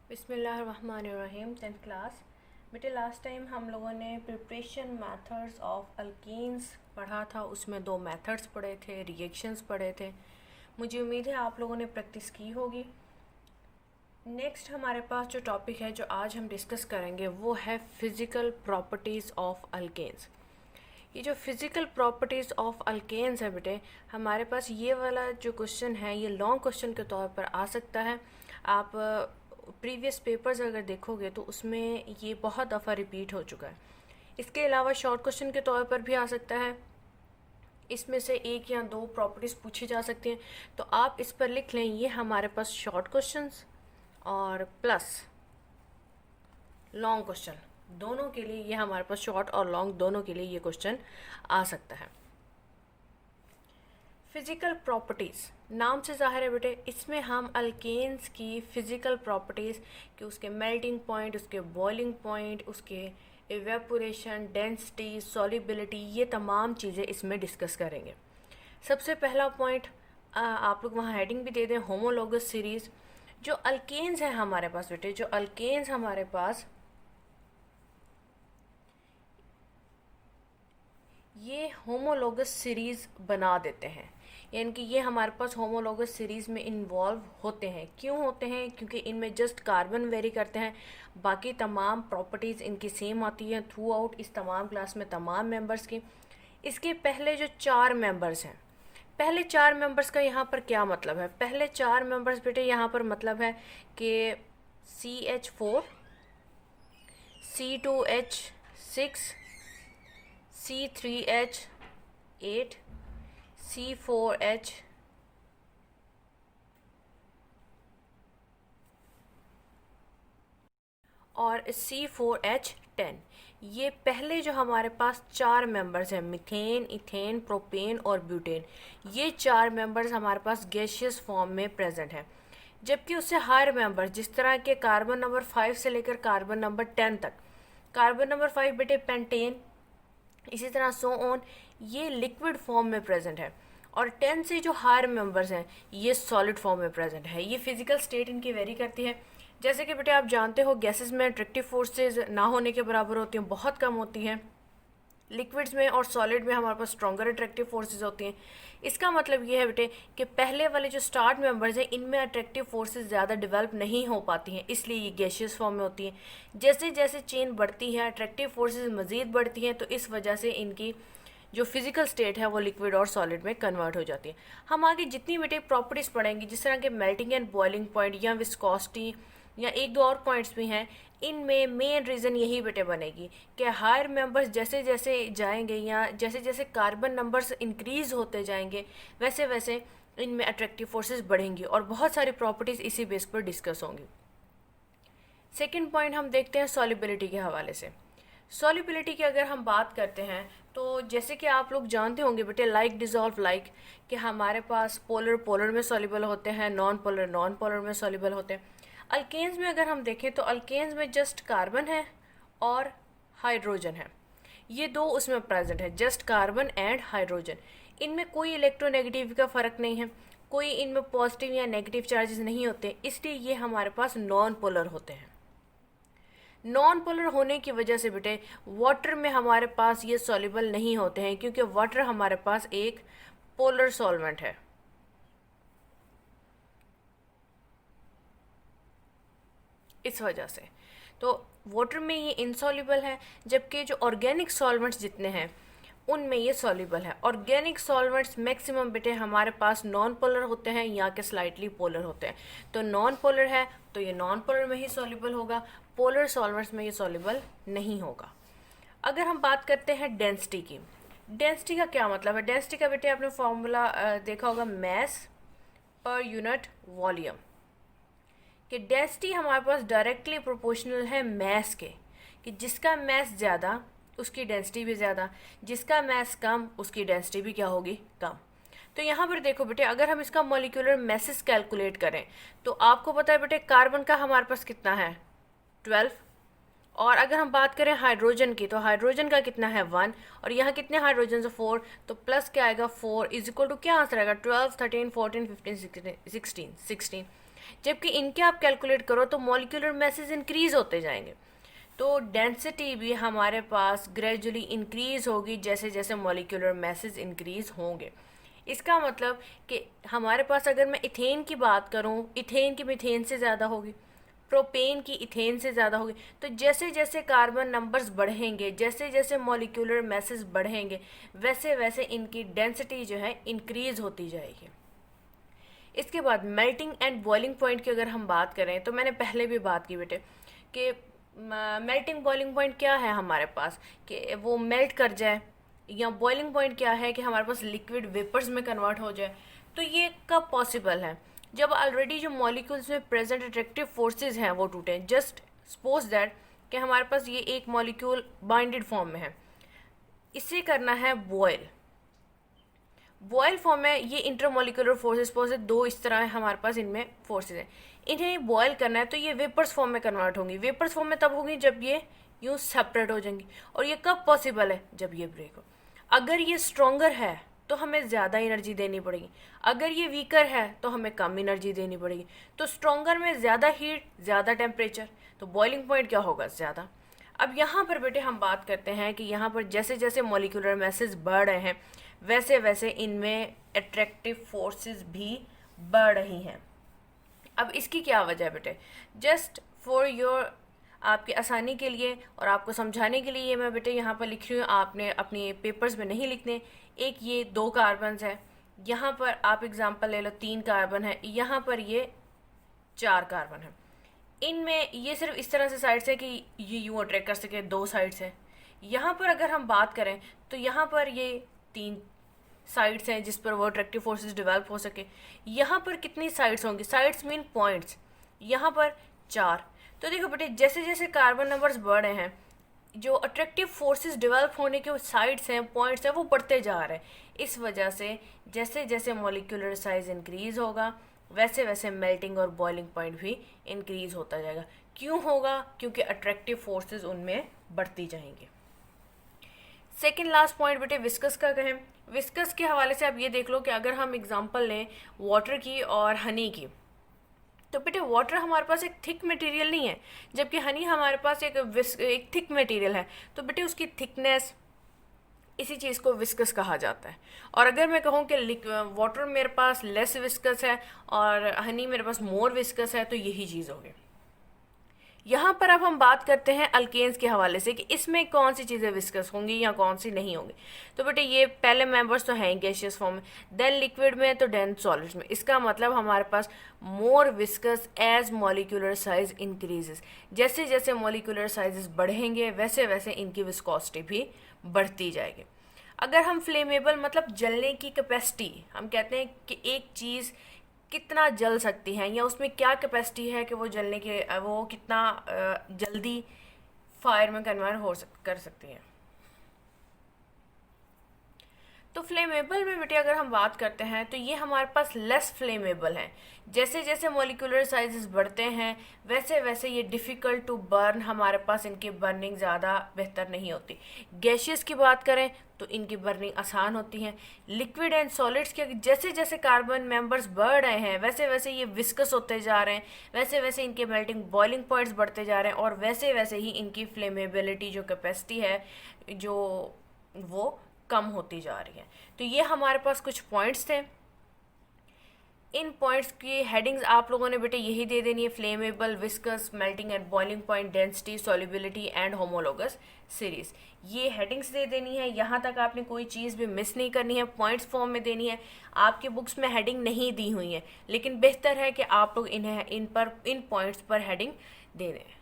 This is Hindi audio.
बिस्मिल्लाहिर्रहमानिर्रहीम। 10th class. बेटे लास्ट टाइम हम लोगों ने प्रिपरेशन मेथड्स ऑफ अल्कीन्स पढ़ा था। उसमें दो मेथड्स पढ़े थे, रिएक्शंस पढ़े थे। मुझे उम्मीद है आप लोगों ने प्रैक्टिस की होगी। नेक्स्ट हमारे पास जो टॉपिक है जो आज हम डिस्कस करेंगे वो है फिज़िकल प्रॉपर्टीज़ ऑफ अल्केन्स। ये जो फिज़िकल प्रॉपर्टीज़ ऑफ अल्केन्स है बेटे, हमारे पास ये वाला जो क्वेश्चन है ये लॉन्ग क्वेश्चन के तौर पर आ सकता है। आप प्रीवियस पेपर्स अगर देखोगे तो उसमें ये बहुत दफ़ा रिपीट हो चुका है। इसके अलावा शॉर्ट क्वेश्चन के तौर पर भी आ सकता है। इसमें से एक या दो प्रॉपर्टीज़ पूछी जा सकती हैं, तो आप इस पर लिख लें ये हमारे पास शॉर्ट क्वेश्चंस और प्लस लॉन्ग क्वेश्चन, दोनों के लिए ये हमारे पास शॉर्ट और लॉन्ग दोनों के लिए ये क्वेश्चन आ सकता है। फिज़िकल प्रॉपर्टीज़ नाम से ज़ाहिर है बेटे, इसमें हम अल्केन्स की फ़िज़िकल प्रॉपर्टीज़ कि उसके मेल्टिंग पॉइंट, उसके बॉइलिंग पॉइंट, उसके इवेपोरेशन, डेंसिटी, सॉल्युबिलिटी, ये तमाम चीज़ें इसमें डिस्कस करेंगे। सबसे पहला पॉइंट आप लोग वहाँ हेडिंग भी दे दें, होमोलोगस सीरीज़। जो अल्केन्स हैं हमारे पास बेटे, जो अल्केन्स हमारे पास ये होमोलोगस सीरीज़ बना देते हैं, यानी कि ये हमारे पास होमोलोगस सीरीज़ में इन्वॉल्व होते हैं। क्यों होते हैं? क्योंकि इनमें जस्ट कार्बन वेरी करते हैं, बाकी तमाम प्रॉपर्टीज़ इनकी सेम आती हैं थ्रू आउट इस तमाम क्लास में तमाम मेंबर्स की। इसके पहले जो चार मेंबर्स हैं, पहले चार मेंबर्स का यहाँ पर क्या मतलब है? पहले चार मेंबर्स बेटे यहाँ पर मतलब है कि CH4, C2H6, C3H8, C4H और C4H10। ये पहले जो हमारे पास चार मेंबर्स हैं, मीथेन, इथेन, प्रोपेन और ब्यूटेन, ये चार मेंबर्स हमारे पास गैसियस फॉर्म में प्रेजेंट हैं। जबकि उससे हायर मेंबर्स जिस तरह के कार्बन नंबर 5 से लेकर कार्बन नंबर 10 तक, कार्बन नंबर 5 बेटे पेंटेन, इसी तरह सो ऑन, ये लिक्विड फॉर्म में प्रेजेंट है। और 10 से जो हायर मेंबर्स हैं ये सॉलिड फॉर्म में प्रेजेंट है। ये फिजिकल स्टेट इनकी वेरी करती है। जैसे कि बेटे आप जानते हो गैसेस में अट्रैक्टिव फोर्सेस ना होने के बराबर होती हैं, बहुत कम होती हैं। लिक्विड्स में और सॉलिड में हमारे पास स्ट्रॉन्गर अट्रैक्टिव फोर्सेस होती हैं। इसका मतलब ये है बेटे कि पहले वाले जो स्टार्ट मेंबर्स हैं इनमें अट्रैक्टिव फोर्सेस ज़्यादा डेवलप नहीं हो पाती हैं, इसलिए ये गैसियस फॉर्म में होती हैं। जैसे जैसे चेन बढ़ती है अट्रैक्टिव फोर्सेस मज़ीद बढ़ती हैं, तो इस वजह से इनकी जो फिजिकल स्टेट है वो लिक्विड और सॉलिड में कन्वर्ट हो जाती है। हम आगे जितनी बेटे प्रॉपर्टीज़ पढ़ेंगे, जिस तरह के मेल्टिंग एंड बॉइलिंग पॉइंट या विस्कोसिटी या एक दो और पॉइंट्स भी हैं, इनमें मेन रीज़न यही बेटे बनेगी कि हायर मेंबर्स जैसे जैसे जाएंगे या जैसे जैसे कार्बन नंबर्स इंक्रीज होते जाएंगे वैसे वैसे इनमें अट्रैक्टिव फोर्सेस बढ़ेंगी और बहुत सारी प्रॉपर्टीज़ इसी बेस पर डिस्कस होंगी। सेकेंड पॉइंट हम देखते हैं सॉल्युबिलिटी के हवाले से। सॉल्युबिलिटी की अगर हम बात करते हैं तो जैसे कि आप लोग जानते होंगे बेटे, लाइक डिज़ोल्व लाइक, कि हमारे पास पोलर पोलर में सॉल्युबल होते हैं, नॉन पोलर में सॉल्युबल होते हैं। अल्केन्स में अगर हम देखें तो अल्केन्स में जस्ट कार्बन है और हाइड्रोजन है, ये दो उसमें प्रेजेंट है, जस्ट कार्बन एंड हाइड्रोजन। इनमें कोई इलेक्ट्रोनेगेटिव का फ़र्क नहीं है, कोई इनमें पॉजिटिव या नेगेटिव चार्जेस नहीं होते, इसलिए ये हमारे पास नॉन पोलर होते हैं। नॉन पोलर होने की वजह से बेटे वाटर में हमारे पास ये सॉल्युबल नहीं होते हैं, क्योंकि वाटर हमारे पास एक पोलर सॉल्वेंट है। इस वजह से तो वाटर में ये इनसॉल्युबल है, जबकि जो ऑर्गेनिक सॉल्वेंट्स जितने हैं उनमें ये सॉल्युबल है। ऑर्गेनिक सॉल्वेंट्स मैक्सिमम बेटे हमारे पास नॉन पोलर होते हैं या कि स्लाइटली पोलर होते हैं। तो नॉन पोलर है तो ये नॉन पोलर में ही सॉल्युबल होगा, पोलर सॉल्वेंट्स में ये सॉल्युबल नहीं होगा। अगर हम बात करते हैं डेंसिटी की, डेंसिटी का क्या मतलब है? डेंसिटी का बेटे आपने फॉर्मूला देखा होगा, मैस पर यूनिट वॉल्यूम, कि डेंसिटी हमारे पास डायरेक्टली प्रोपोर्शनल है मैस के, कि जिसका मैस ज़्यादा उसकी डेंसिटी भी ज़्यादा, जिसका मैस कम उसकी डेंसिटी भी क्या होगी? कम। तो यहाँ पर देखो बेटे, अगर हम इसका मॉलिक्यूलर मैसेस कैलकुलेट करें तो आपको पता है बेटे कार्बन का हमारे पास कितना है? 12। और अगर हम बात करें हाइड्रोजन की तो हाइड्रोजन का कितना है? 1। और यहाँ कितने हाइड्रोजन से? 4। तो प्लस क्या आएगा? 4 इज इक्वल टू क्या आंसर आएगा? 12, 13, 14, 15, 16। जबकि इनके आप कैलकुलेट करो तो मॉलिक्यूलर मैसेज इंक्रीज होते जाएंगे। तो डेंसिटी भी हमारे पास ग्रेजुअली इंक्रीज होगी जैसे जैसे मॉलिक्यूलर मैसेज इंक्रीज होंगे। इसका मतलब कि हमारे पास अगर मैं इथेन की बात करूं, इथेन की मीथेन से ज़्यादा होगी, प्रोपेन की इथेन से ज़्यादा होगी। तो जैसे जैसे कार्बन नंबर्स बढ़ेंगे, जैसे जैसे मॉलिक्यूलर मैसेज बढ़ेंगे, वैसे वैसे इनकी डेंसिटी जो है इंक्रीज होती जाएगी। इसके बाद मेल्टिंग एंड बॉइलिंग पॉइंट की अगर हम बात करें तो मैंने पहले भी बात की बेटे कि मेल्टिंग बॉइलिंग पॉइंट क्या है हमारे पास कि वो मेल्ट कर जाए, या बॉइलिंग पॉइंट क्या है कि हमारे पास लिक्विड वेपर्स में कन्वर्ट हो जाए। तो ये कब पॉसिबल है? जब ऑलरेडी जो मॉलिक्यूल्स में प्रेजेंट अट्रैक्टिव फोर्सेस हैं वो टूटे। जस्ट सपोज दैट कि हमारे पास ये एक मॉलिक्यूल बाइंडेड फॉर्म में है, इसे करना है बॉयल। बॉयल फॉर्म में ये इंटरमोलिकुलर फोर्सेस दो इस तरह है हमारे पास, इनमें फोर्सेस हैं, इन्हें बॉयल करना है। तो ये वेपर्स फॉर्म में कन्वर्ट होंगी। वेपर्स फॉर्म में तब होंगी जब ये यूँ सेपरेट हो जाएंगी। और ये कब पॉसिबल है? जब ये ब्रेक हो। अगर ये स्ट्रोंगर है तो हमें ज़्यादा एनर्जी देनी पड़ेगी, अगर ये वीकर है तो हमें कम एनर्जी देनी पड़ेगी। तो स्ट्रोंगर में ज़्यादा हीट, ज़्यादा टेम्परेचर, तो बॉइलिंग पॉइंट क्या होगा? ज़्यादा। अब यहाँ पर बेटे हम बात करते हैं कि यहाँ पर जैसे जैसे मॉलिक्यूलर मैसेज बढ़ रहे हैं वैसे वैसे इनमें अट्रैक्टिव फोर्सेस भी बढ़ रही हैं। अब इसकी क्या वजह है बेटे? जस्ट फॉर योर, आपकी आसानी के लिए और आपको समझाने के लिए ये मैं बेटे यहाँ पर लिख रही हूँ, आपने अपने पेपर्स में नहीं लिखने। एक ये 2 कार्बन है, यहाँ पर आप एग्जांपल ले लो 3 कार्बन है, यहाँ पर ये 4 कार्बन है। इनमें ये सिर्फ इस तरह से साइड्स है कि ये यूँ अट्रैक्ट कर सके, 2 साइड्स है। यहाँ पर अगर हम बात करें तो यहाँ पर ये 3 साइड्स हैं जिस पर वो अट्रैक्टिव फोर्सेस डेवलप हो सके। यहाँ पर कितनी साइड्स होंगी? साइड्स मीन पॉइंट्स, यहाँ पर 4। तो देखो बेटे जैसे जैसे कार्बन नंबर्स बढ़ रहे हैं, जो अट्रैक्टिव फोर्सेस डेवलप होने के साइड्स हैं, पॉइंट्स हैं, वो बढ़ते जा रहे हैं। इस वजह से जैसे जैसे मॉलिक्यूलर साइज इंक्रीज होगा वैसे वैसे मेल्टिंग और बॉइलिंग पॉइंट भी इंक्रीज होता जाएगा। क्यों होगा? क्योंकि अट्रैक्टिव फोर्सेस उनमें बढ़ती जाएंगी। सेकेंड लास्ट पॉइंट बेटे विस्कस का कहें। विस्कस के हवाले से आप ये देख लो कि अगर हम एग्जांपल लें वाटर की और हनी की, तो बेटे वाटर हमारे पास एक थिक मटेरियल नहीं है, जबकि हनी हमारे पास एक थिक मटेरियल है। तो बेटे उसकी थिकनेस, इसी चीज़ को विस्कस कहा जाता है। और अगर मैं कहूँ कि वाटर मेरे पास लेस विस्कस है और हनी मेरे पास मोर विस्कस है, तो यही चीज़ होगी। यहाँ पर अब हम बात करते हैं अल्केन्स के हवाले से कि इसमें कौन सी चीज़ें विस्कस होंगी या कौन सी नहीं होंगी। तो बेटे ये पहले मेंबर्स तो हैं गैसियस फॉर्म में, देन लिक्विड में, तो देन सॉलिड्स में। इसका मतलब हमारे पास more viscous as molecular size increases. जैसे जैसे मॉलिक्यूलर साइजेस बढ़ेंगे वैसे वैसे इनकी विस्कोसिटी भी बढ़ती जाएगी। अगर हम फ्लेमेबल मतलब जलने की कैपेसिटी, हम कहते हैं कि एक चीज़ कितना जल सकती है या उसमें क्या कैपेसिटी है कि वो जलने के वो कितना जल्दी फायर में कन्वर्ट कर सकती है। तो फ्लेमेबल में बेटे अगर हम बात करते हैं तो ये हमारे पास लेस फ्लेमेबल हैं। जैसे जैसे मॉलिक्यूलर साइजेस बढ़ते हैं वैसे वैसे ये डिफ़िकल्ट टू बर्न, हमारे पास इनकी बर्निंग ज़्यादा बेहतर नहीं होती। गैशियस की बात करें तो इनकी बर्निंग आसान होती है। लिक्विड एंड सॉलिड्स के जैसे जैसे कार्बन मेंबर्स बढ़ रहे हैं वैसे वैसे ये विस्कस होते जा रहे हैं, वैसे वैसे इनके मेल्टिंग बॉइलिंग पॉइंट्स बढ़ते जा रहे हैं और वैसे वैसे ही इनकी फ्लेमेबिलिटी जो कैपेसिटी है जो वो कम होती जा रही है। तो ये हमारे पास कुछ पॉइंट्स थे। इन पॉइंट्स की हेडिंग्स आप लोगों ने बेटे यही दे देनी है, flammable, viscous, melting and boiling point, density, solubility and homologous series. ये हेडिंग्स दे देनी है। यहाँ तक आपने कोई चीज़ भी मिस नहीं करनी है, पॉइंट्स फॉर्म में देनी है। आपके बुक्स में हेडिंग नहीं दी हुई है, लेकिन बेहतर है कि आप लोग इन पॉइंट्स पर हेडिंग दे दें।